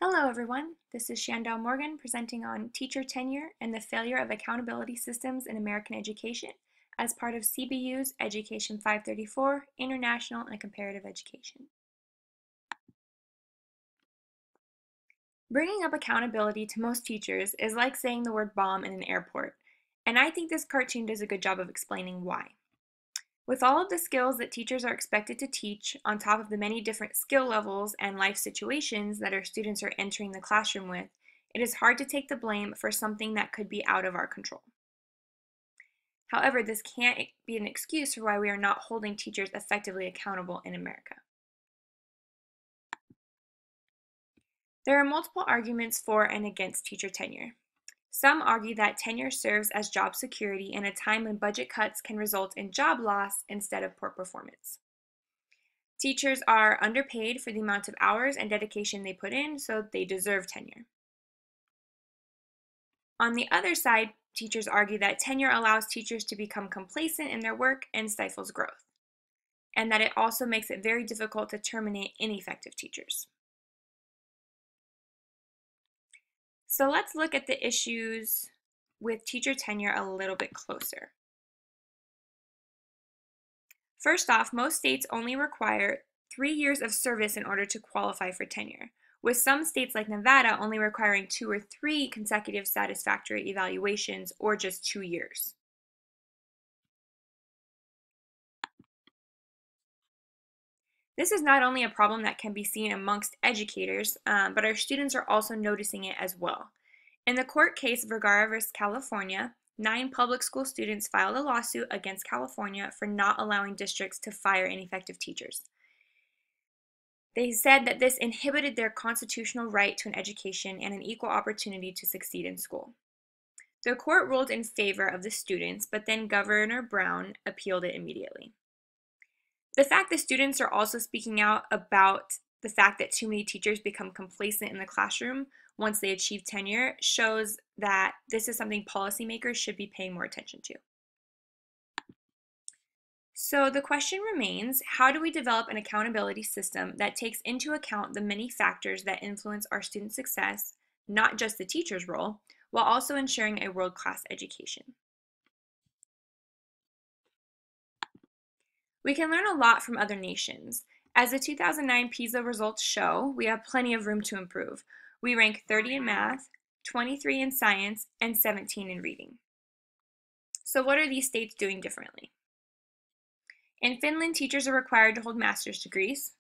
Hello everyone, this is Shandell Morgan presenting on teacher tenure and the failure of accountability systems in American education as part of CBU's Education 534, International and Comparative Education. Bringing up accountability to most teachers is like saying the word bomb in an airport, and I think this cartoon does a good job of explaining why. With all of the skills that teachers are expected to teach, on top of the many different skill levels and life situations that our students are entering the classroom with, it is hard to take the blame for something that could be out of our control. However, this can't be an excuse for why we are not holding teachers effectively accountable in America. There are multiple arguments for and against teacher tenure. Some argue that tenure serves as job security in a time when budget cuts can result in job loss instead of poor performance. Teachers are underpaid for the amount of hours and dedication they put in, so they deserve tenure. On the other side, teachers argue that tenure allows teachers to become complacent in their work and stifles growth, and that it also makes it very difficult to terminate ineffective teachers. So let's look at the issues with teacher tenure a little bit closer. First off, most states only require 3 years of service in order to qualify for tenure, with some states like Nevada only requiring 2 or 3 consecutive satisfactory evaluations or just 2 years. This is not only a problem that can be seen amongst educators, but our students are also noticing it as well. In the court case Vergara v. California, 9 public school students filed a lawsuit against California for not allowing districts to fire ineffective teachers. They said that this inhibited their constitutional right to an education and an equal opportunity to succeed in school. The court ruled in favor of the students, but then Governor Brown appealed it immediately. The fact that students are also speaking out about the fact that too many teachers become complacent in the classroom once they achieve tenure shows that this is something policymakers should be paying more attention to. So the question remains, how do we develop an accountability system that takes into account the many factors that influence our student success, not just the teacher's role, while also ensuring a world-class education? We can learn a lot from other nations. As the 2009 PISA results show, we have plenty of room to improve. We rank 30 in math, 23 in science, and 17 in reading. So what are these states doing differently? In Finland, teachers are required to hold master's degrees.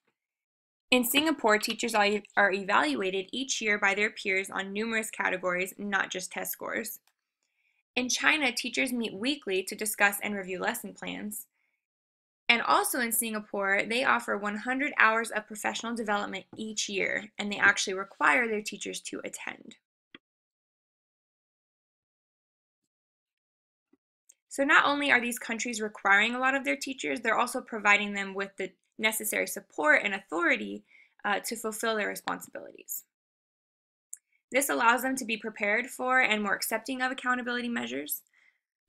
In Singapore, teachers are evaluated each year by their peers on numerous categories, not just test scores. In China, teachers meet weekly to discuss and review lesson plans. And also in Singapore, they offer 100 hours of professional development each year, and they actually require their teachers to attend. So not only are these countries requiring a lot of their teachers, they're also providing them with the necessary support and authority to fulfill their responsibilities. This allows them to be prepared for and more accepting of accountability measures.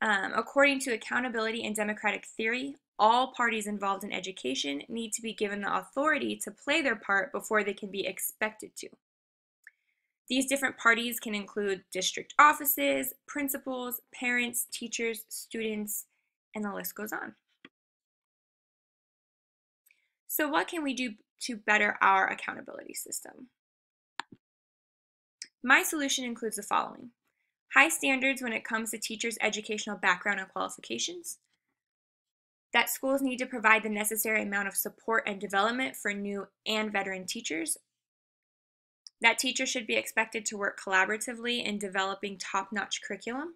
According to accountability and democratic theory, all parties involved in education need to be given the authority to play their part before they can be expected to. These different parties can include district offices, principals, parents, teachers, students, and the list goes on. So what can we do to better our accountability system? My solution includes the following: high standards when it comes to teachers' educational background and qualifications, that schools need to provide the necessary amount of support and development for new and veteran teachers, that teachers should be expected to work collaboratively in developing top-notch curriculum,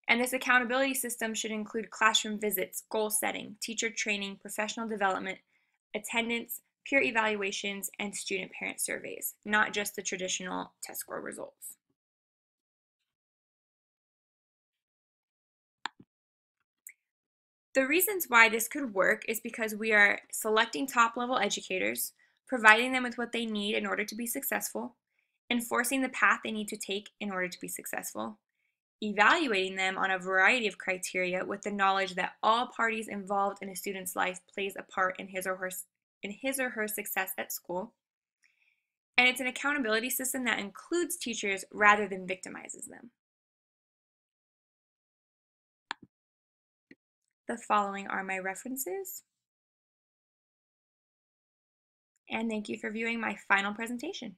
and this accountability system should include classroom visits, goal setting, teacher training, professional development, attendance, peer evaluations, and student-parent surveys, not just the traditional test score results. The reasons why this could work is because we are selecting top-level educators, providing them with what they need in order to be successful, enforcing the path they need to take in order to be successful, evaluating them on a variety of criteria with the knowledge that all parties involved in a student's life plays a part in his or her success at school, And it's an accountability system that includes teachers rather than victimizes them. The following are my references. And thank you for viewing my final presentation.